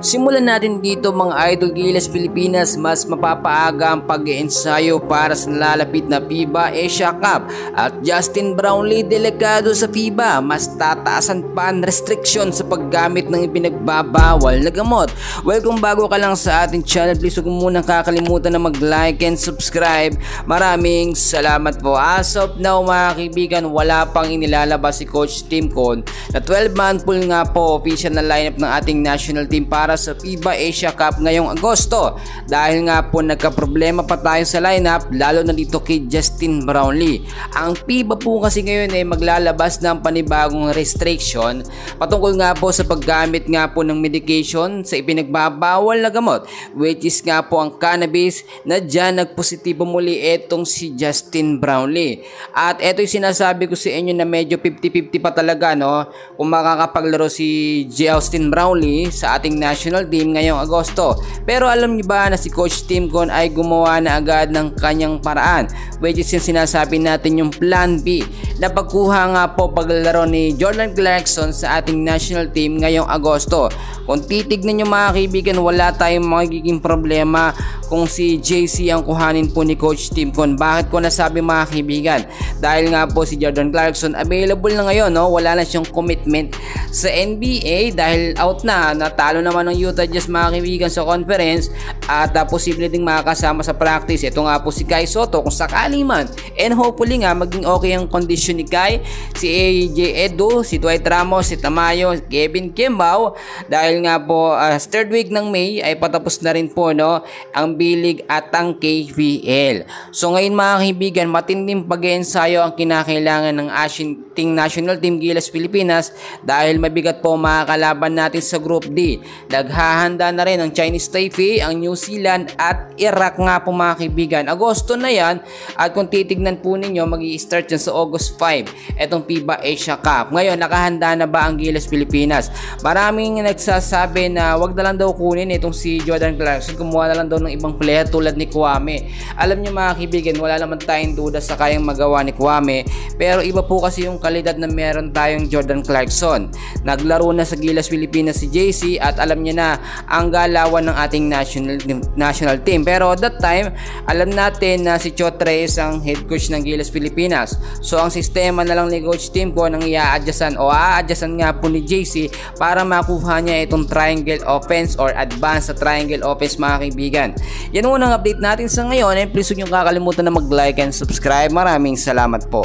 Simulan natin dito mga idol, Gilas Pilipinas. Mas mapapaaga ang pag-iensayo para sa nalalapit na FIBA Asia Cup at Justin Brownlee delikado sa FIBA. Mas tataasan pa ang restriction sa paggamit ng ipinagbabawal na gamot. Well, kung bago ka lang sa ating channel, please huwag mo munang kakalimutan na mag-like and subscribe. Maraming salamat po. As of now mga kaibigan, wala pang inilalabas si Coach Tim Cone na 12-man pool nga po official na lineup ng ating national team para sa FIBA Asia Cup ngayong Agosto, dahil nga po nagkaproblema pa tayo sa lineup, lalo na dito kay Justin Brownlee. Ang FIBA po kasi ngayon ay maglalabas ng panibagong restriction patungkol nga po sa paggamit nga po ng medication sa ipinagbabawal na gamot, which is nga po ang cannabis, na dyan nagpositibo muli etong si Justin Brownlee. At eto yung sinasabi ko sa inyo na medyo 50-50 pa talaga, no, kung makakapaglaro si Justin Brownlee sa ating national team ngayong Agosto. Pero alam niyo ba na si Coach Tim Cone ay gumawa na agad ng kanyang paraan, which is yung sinasabi natin yung plan B na pagkuha nga po paglalaro ni Jordan Clarkson sa ating national team ngayong Agosto. Kung titignan nyo mga kaibigan, wala tayong magiging problema kung si JC ang kuhanin po ni Coach Tim Cone. Bakit ko nasabi mga kaibigan? Dahil nga po si Jordan Clarkson available na ngayon, no? Wala na siyang commitment sa NBA dahil out na, natalo naman ng Utah Jazz mga kaibigan sa conference, at posible ding makakasama sa practice. Ito nga po si Kai Sotto kung sakali man, and hopefully nga maging okay ang condition ni Kai, si AJ Edu, si Dwight Ramos, si Tamayo, Kevin Kembao, dahil nga po third week ng May ay patapos na rin po, no, ang B-League at ang KPL. So ngayon mga kaibigan, matinding pag-iensayo ang kinakailangan ng ating national team Gilas Pilipinas dahil mabigat po mga kalaban natin sa Group D. Naghahanda na rin ang Chinese Taipei, ang New Zealand at Iraq nga po mga kaibigan. Agosto na yan, at kung titignan po ninyo, mag-i-start yan sa August 5 etong FIBA Asia Cup. Ngayon, nakahanda na ba ang Gilas Pilipinas? Maraming nagsasabi na wag na lang daw kunin itong si Jordan Clarkson, kumuha na lang daw ng ibang player tulad ni Kwame. Alam niyo mga kaibigan, wala naman tayong duda sa kayang magawa ni Kwame, pero iba po kasi yung kalidad na meron tayong Jordan Clarkson. Naglaro na sa Gilas Pilipinas si JC at alam niya na ang galawan ng ating national team. Pero that time, alam natin na si Chot Reyes ang head coach ng Gilas Pilipinas. So ang sistema na lang ni Coach Tim Cone ang i-a-adjustan o a-adjustan nga po ni JC para makuha niya itong triangle offense or advance sa triangle offense mga kaibigan. Yan muna ang update natin sa ngayon, and please huwag niyong kakalimutan na mag-like and subscribe. Maraming salamat po.